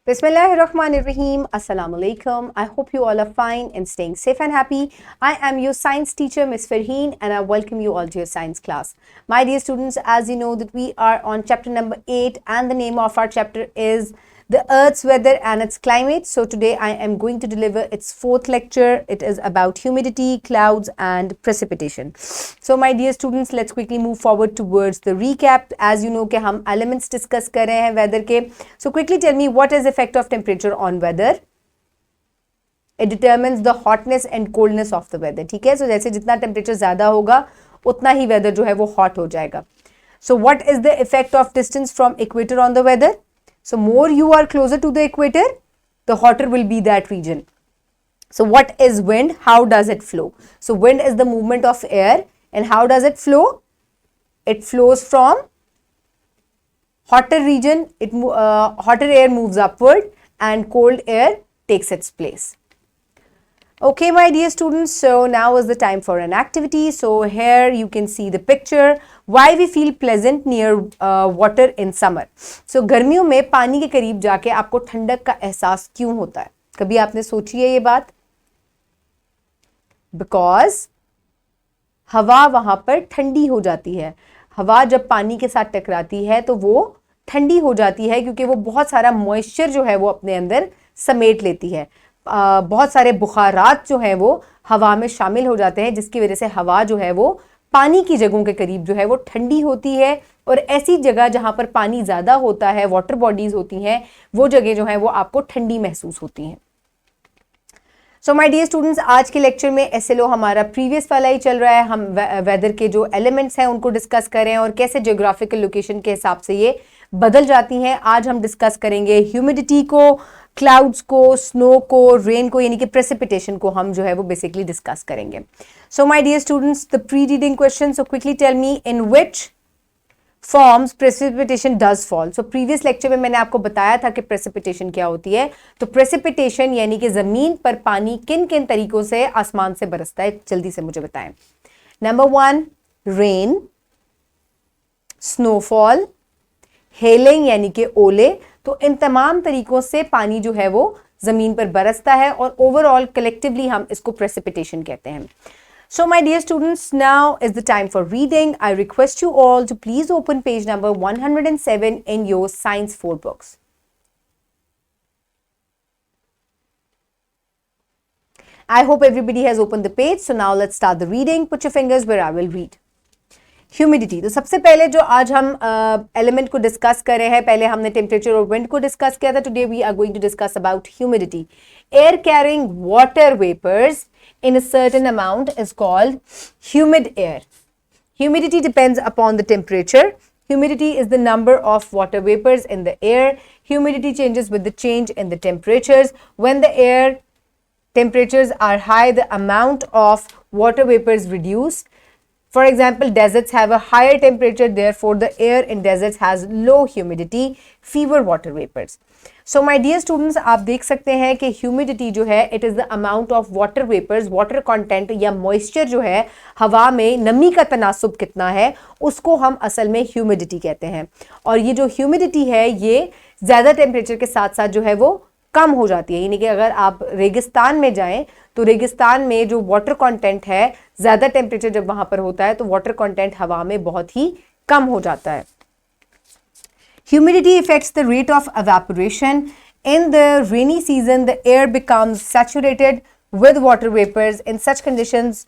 Bismillahirrahmanirrahim. Assalamu alaikum. I hope you all are fine and staying safe and happy. I am your science teacher, Miss Farheen, and I welcome you all to your science class. My dear students, as you know that we are on chapter number 8 and the name of our chapter is the Earth's weather and its climate. So today I am going to deliver its fourth lecture. It is about humidity, clouds and precipitation. So my dear students, let's quickly move forward towards the recap. As you know कि हम elements discuss कर रहे हैं weather के. So quickly tell me what is effect of temperature on weather? It determines the hotness and coldness of the weather. ठीक है, so जैसे जितना temperature ज़्यादा होगा उतना ही weather जो है वो hot हो जाएगा. So what is the effect of distance from equator on the weather? So more you are closer to the equator, the hotter will be that region. So what is wind? How does it flow? So wind is the movement of air, and how does it flow? It flows from hotter region. Hotter air moves upward and cold air takes its place. Okay, my dear students, so now is the time for an activity. So here you can see the picture. Why we feel pleasant near water in summer. So गर्मियों में पानी के करीब जाके आपको ठंडक का एहसास क्यों होता है? कभी आपने सोची है ये बात? Because हवा वहां पर ठंडी हो जाती है. हवा जब पानी के साथ टकराती है तो वो ठंडी हो जाती है क्योंकि वो बहुत सारा मॉइस्चर जो है वो अपने अंदर समेट लेती है. बहुत सारे बुखारात जो हैं वो हवा में शामिल हो जाते हैं जिसकी वजह से हवा जो है वो पानी की जगहों के करीब जो है वो ठंडी होती है. और ऐसी जगह जहां पर पानी ज़्यादा होता है, वाटर बॉडीज होती हैं, वो जगह जो है वो आपको ठंडी महसूस होती हैं. सो माय डियर स्टूडेंट्स, आज के लेक्चर में SLO हमारा प्रीवियस वाला ही चल रहा है. हम वेदर के जो एलिमेंट्स हैं उनको डिस्कस करें और कैसे जियोग्राफिकल लोकेशन के हिसाब से ये बदल जाती हैं. आज हम डिस्कस करेंगे ह्यूमिडिटी को, क्लाउड्स को, स्नो को, रेन को, यानी कि प्रेसिपिटेशन को हम जो है वो बेसिकली डिस्कस करेंगे. So my dear students, the pre reading question. So quickly tell me in which forms precipitation does fall. So previous lecture में मैंने आपको बताया था कि प्रेसिपिटेशन क्या होती है. तो प्रेसिपिटेशन यानी कि जमीन पर पानी किन किन तरीकों से आसमान से बरसता है, जल्दी से मुझे बताएं. नंबर 1 रेन, स्नोफॉल, हेलिंग यानी कि ओले. तो इन तमाम तरीकों से पानी जो है वो जमीन पर बरसता है और ओवरऑल कलेक्टिवली हम इसको प्रेसिपिटेशन कहते हैं. So my dear students, now is the time for reading. I request you all to please open page number 107 in your Science 4 books. I hope everybody has opened the page. So now let's start the reading. Put your fingers where I will read. Humidity. तो सबसे पहले जो आज हम element को discuss कर रहे हैं, पहले हमने टेम्परेचर और विंड को डिस्कस किया था. Today we are going to discuss about humidity. Air carrying water vapours in a certain amount is called humid air. Humidity depends upon the temperature. Humidity is the number of water vapors in the air. Humidity changes with the change in the temperatures. When the air temperatures are high, the amount of water vapors reduce. For example, deserts have a higher temperature, therefore the air in deserts has low humidity, fewer water vapors. So my dear students, आप देख सकते हैं कि humidity जो है it is the amount of water vapours, water content या moisture जो है हवा में, नमी का तनासुब कितना है, उसको हम असल में ह्यूमिडिटी कहते हैं. और ये जो ह्यूमिडिटी है ये ज़्यादा टेम्परेचर के साथ साथ जो है वो कम हो जाती है. यानी कि अगर आप रेगिस्तान में जाएं तो रेगिस्तान में जो वाटर कंटेंट है, ज़्यादा टेम्परेचर जब वहाँ पर होता है तो वाटर कंटेंट हवा में बहुत ही कम हो जाता है. Humidity affects the rate of evaporation. In the rainy season, the air becomes saturated with water vapors. In such conditions,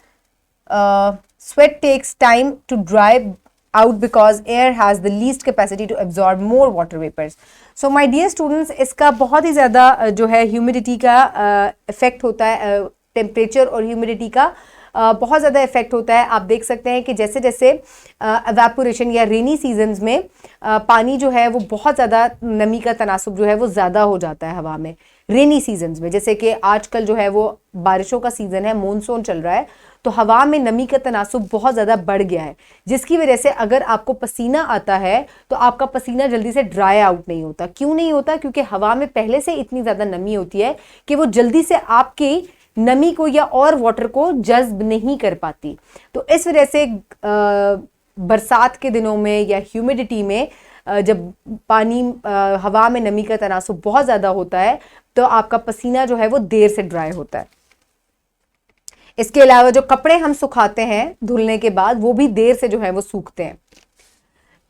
sweat takes time to dry out because air has the least capacity to absorb more water vapors. So my dear students, इसका बहुत ही ज़्यादा जो है humidity का effect होता है, temperature और humidity का बहुत ज़्यादा इफेक्ट होता है. आप देख सकते हैं कि जैसे जैसे एवेपोरेशन या रेनी सीजन्स में पानी जो है वो बहुत ज़्यादा नमी का तनासुब जो है वो ज़्यादा हो जाता है हवा में रेनी सीजन्स में. जैसे कि आजकल जो है वो बारिशों का सीज़न है, मॉनसून चल रहा है, तो हवा में नमी का तनासुब बहुत ज़्यादा बढ़ गया है, जिसकी वजह से अगर आपको पसीना आता है तो आपका पसीना जल्दी से ड्राई आउट नहीं होता. क्यों नहीं होता? क्योंकि हवा में पहले से इतनी ज़्यादा नमी होती है कि वो जल्दी से आपकी नमी को या और वाटर को जज्ब नहीं कर पाती. तो इस वजह से बरसात के दिनों में या ह्यूमिडिटी में जब पानी हवा में नमी का तनासुब बहुत ज़्यादा होता है तो आपका पसीना जो है वो देर से ड्राई होता है। इसके अलावा जो कपड़े हम सुखाते हैं धुलने के बाद वो भी देर से जो है वो सूखते हैं।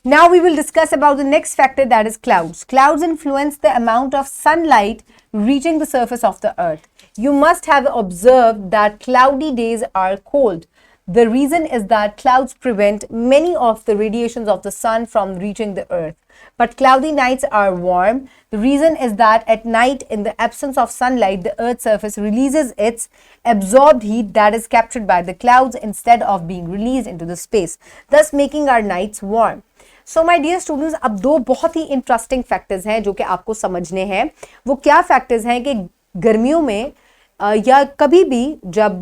Now we will discuss about the next factor, that is clouds. Clouds influence the amount of sunlight reaching the surface of the earth. You must have observed that cloudy days are cold. The reason is that clouds prevent many of the radiations of the sun from reaching the earth. But cloudy nights are warm. The reason is that at night, in the absence of sunlight, the earth's surface releases its absorbed heat that is captured by the clouds instead of being released into the space, thus making our nights warm. So my dear students, अब दो बहुत ही interesting factors हैं जो कि आपको समझने हैं। वो क्या फैक्टर्स हैं कि गर्मियों में या कभी भी जब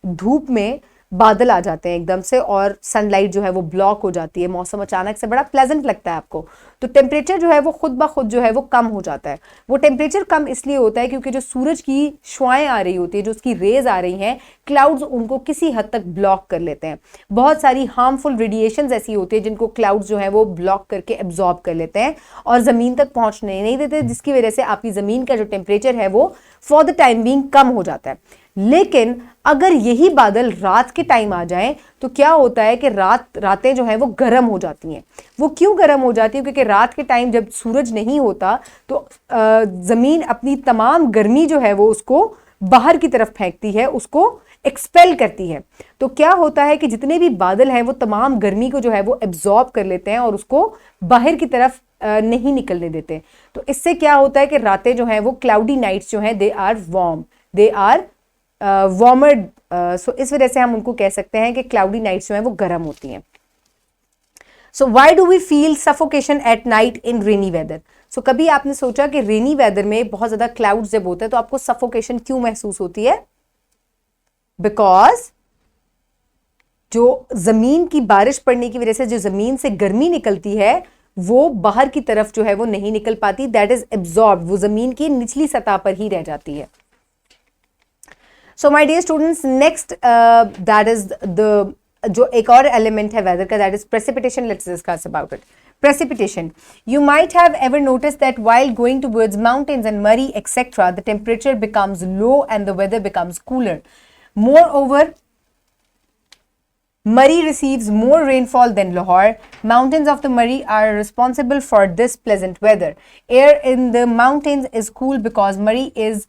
धूप में बादल आ जाते हैं एकदम से और सनलाइट जो है वो ब्लॉक हो जाती है, मौसम अचानक से बड़ा प्लेजेंट लगता है आपको, तो टेम्परेचर जो है वो खुद ब खुद जो है वो कम हो जाता है। वो टेम्परेचर कम इसलिए होता है क्योंकि जो सूरज की शुआएं आ रही होती है, जो उसकी रेज आ रही हैं, क्लाउड्स उनको किसी हद तक ब्लॉक कर लेते हैं। बहुत सारी हार्मफुल रेडिएशंस ऐसी होती है जिनको क्लाउड्स जो है वो ब्लॉक करके एब्जॉर्ब कर लेते हैं और ज़मीन तक पहुंचने नहीं देते, जिसकी वजह से आपकी ज़मीन का जो टेम्परेचर है वो फॉर द टाइम बीइंग कम हो जाता है। लेकिन अगर यही बादल रात के टाइम आ जाएं तो क्या होता है कि रातें जो हैं वो गर्म हो जाती हैं। वो क्यों गर्म हो जाती है? क्योंकि रात के टाइम जब सूरज नहीं होता तो ज़मीन अपनी तमाम गर्मी जो है वो उसको बाहर की तरफ फेंकती है, उसको एक्सपेल करती है। तो क्या होता है कि जितने भी बादल हैं वो तमाम गर्मी को जो है वो एब्जॉर्ब कर लेते हैं और उसको बाहर की तरफ नहीं निकलने देते। तो इससे क्या होता है कि रातें जो हैं वो क्लाउडी नाइट्स जो हैं they are warm, they are warmer. So इस वजह से हम उनको कह सकते हैं कि क्लाउडी नाइट्स जो हैं वो गर्म होती हैं। So why do we feel suffocation at night in rainy weather? So कभी आपने सोचा कि रेनी वेदर में बहुत ज़्यादा क्लाउड्स जब होते हैं तो आपको सफोकेशन क्यों महसूस होती है? बिकॉज जो ज़मीन की बारिश पड़ने की वजह से जो ज़मीन से गर्मी निकलती है वो बाहर की तरफ जो है वो नहीं निकल पाती, दैट इज एब्जॉर्ब, वो ज़मीन की निचली सतह पर ही रह जाती है। So my dear students, next that is the जो एक और एलिमेंट है वेदर का, that is precipitation. Let's discuss about it. Precipitation. You might have ever noticed that while going towards mountains and Murray, etc., the temperature becomes low and the weather becomes cooler. Moreover, Murray receives more rainfall than Lahore. Mountains of the Murray are responsible for this pleasant weather. Air in the mountains is cool because Murray is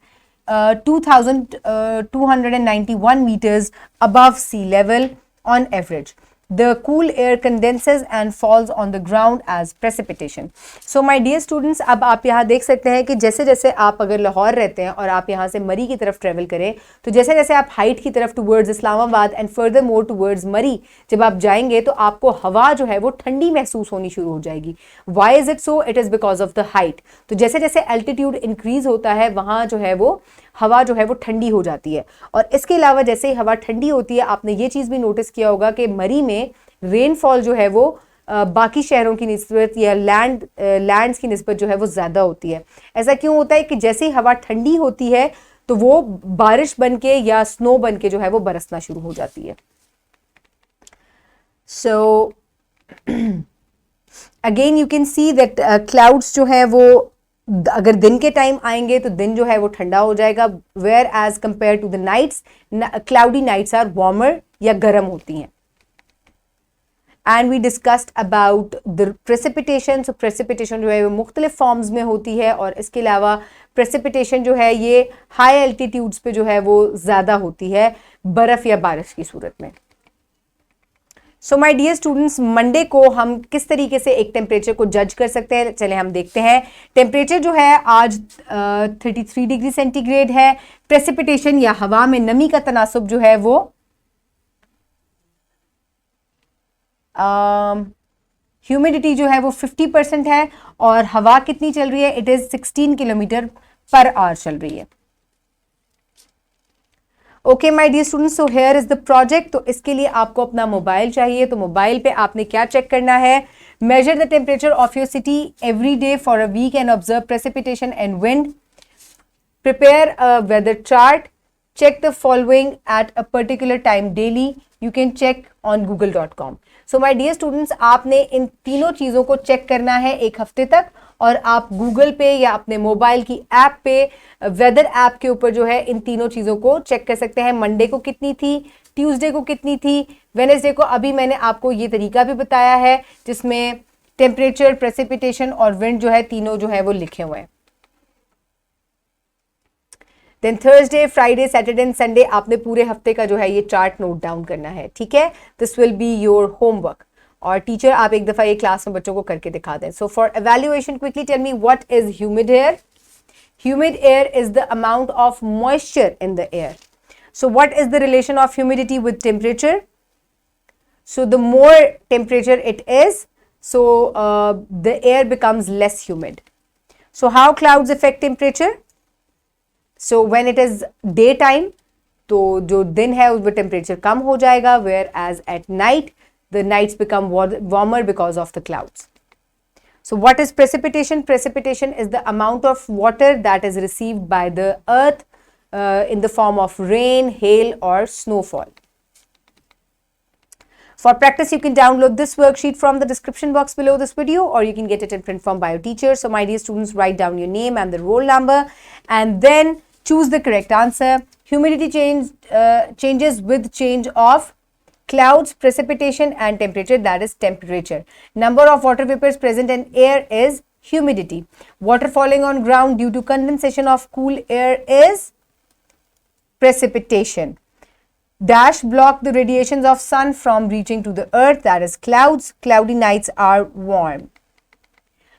2,291 meters above sea level on average. The cool air condenses and falls on the ground as precipitation. So my dear students, अब आप यहाँ देख सकते हैं कि जैसे जैसे आप अगर लाहौर रहते हैं और आप यहाँ से मरी की तरफ ट्रेवल करें तो जैसे जैसे आप हाइट की तरफ towards Islamabad and further more towards मरी जब आप जाएंगे तो आपको हवा जो है वो ठंडी महसूस होनी शुरू हो जाएगी। Why is it so? It is because of the height. तो जैसे जैसे एल्टीट्यूड इंक्रीज होता है वहाँ जो है वो हवा जो है वो ठंडी हो जाती है। और इसके अलावा जैसे ही हवा ठंडी होती है, आपने ये चीज़ भी नोटिस किया होगा कि मरी में रेनफॉल जो है वो बाकी शहरों की निस्बत या लैंड्स की निस्बत जो है वो ज़्यादा होती है। ऐसा क्यों होता है कि जैसे ही हवा ठंडी होती है तो वो बारिश बन के या स्नो बन के जो है वो बरसना शुरू हो जाती है। So again you can see that clouds जो है वो अगर दिन के टाइम आएंगे तो दिन जो है वो ठंडा हो जाएगा, where as compare to the nights, cloudy nights are warmer या गर्म होती हैं। And we discussed about the precipitation. So precipitation जो है वो मुख्तलिफ फॉर्म्स में होती है और इसके अलावा प्रेसिपिटेशन जो है ये हाई एल्टीट्यूड्स पे जो है वो ज़्यादा होती है बर्फ़ या बारिश की सूरत में। So my dear students, Monday को हम किस तरीके से एक टेम्परेचर को जज कर सकते हैं, चले हम देखते हैं। टेम्परेचर जो है आज 33 डिग्री सेंटीग्रेड है। प्रेसिपिटेशन या हवा में नमी का तनासुब जो है वो ह्यूमिडिटी जो है वो 50% है और हवा कितनी चल रही है? It is 16 kilometre per hour चल रही है। Okay my dear students, so here is the project. तो इसके लिए आपको अपना मोबाइल चाहिए। तो मोबाइल पे आपने क्या चेक करना है? Measure the temperature of your city every day for a week and observe precipitation and wind. Prepare a weather chart. check the following at a particular time daily. You can check on google.com. So my dear students, आपने इन तीनों चीज़ों को check करना है एक हफ्ते तक, और आप गूगल पे या अपने मोबाइल की ऐप पे वेदर ऐप के ऊपर जो है इन तीनों चीज़ों को चेक कर सकते हैं. मंडे को कितनी थी, ट्यूसडे को कितनी थी, वेडनेसडे को अभी मैंने आपको ये तरीका भी बताया है जिसमें टेम्परेचर, प्रेसिपिटेशन और विंड जो है तीनों जो है वो लिखे हुए हैं. Then Thursday, Friday, Saturday and Sunday आपने पूरे हफ्ते का जो है ये चार्ट नोट डाउन करना है. ठीक है, this will be your homework. और टीचर आप एक दफा ये क्लास में बच्चों को करके दिखा दें. So for evaluation quickly tell me what is humid air. Humid air is the amount of moisture in the air. So what is the relation of humidity with temperature. So the more temperature it is, so the air becomes less humid. So how clouds affect temperature? So when it is daytime, तो जो दिन है उसमें temperature कम हो जाएगा, whereas at night the nights become warmer because of the clouds. So what is precipitation? Precipitation is the amount of water that is received by the earth in the form of rain, hail or snowfall. For practice, you can download this worksheet from the description box below this video, or you can get it in print form by your teacher. So my dear students, write down your name and the roll number and then choose the correct answer. Humidity changes with change of clouds, precipitation and temperature, that is temperature. Number of water vapors present in air is humidity. Water falling on ground due to condensation of cool air is precipitation. Dash block the radiations of sun from reaching to the earth, that is clouds. Cloudy nights are warm.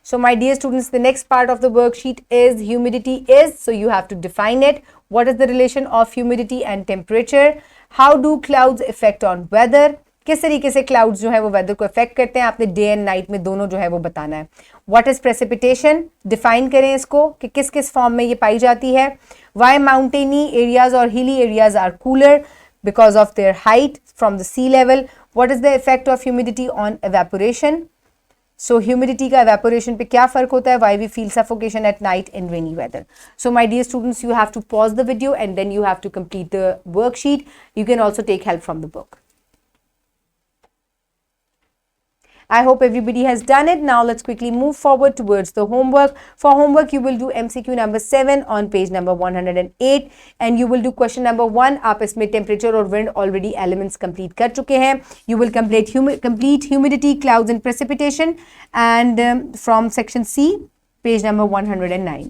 So my dear students, the next part of the worksheet is humidity is, so you have to define it. What is the relation of humidity and temperature? How do clouds affect on weather? किस तरीके से clouds जो है वो weather को affect करते हैं, आपने day and night में दोनों जो है वो बताना है. What is precipitation? Define करें इसको कि किस किस form में ये पाई जाती है. Why mountainy areas or hilly areas are cooler? Because of their height from the sea level. What is the effect of humidity on evaporation? So humidity का evaporation पे क्या फ़र्क होता है? Why we feel suffocation at night in rainy weather? So my dear students, you have to pause the video and then you have to complete the worksheet. You can also take help from the book. I hope everybody has done it. Now let's quickly move forward towards the homework. For homework, you will do MCQ number 7 on page number 108 and you will do question number 1. आप इसमें temperature और wind already elements complete कर चुके हैं. You will complete humidity, clouds and precipitation, and from section C, page number 109.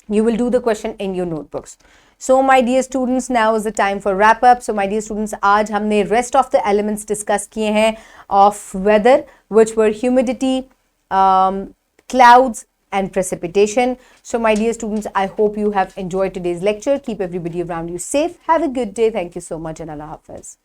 You will do the question in your notebooks. So my dear students, now is the time for wrap up. So my dear students, आज हमने rest of the elements discuss किए हैं of weather, which were humidity, clouds and precipitation. So my dear students, I hope you have enjoyed today's lecture. Keep everybody around you safe. Have a good day. Thank you so much and Allah Hafiz.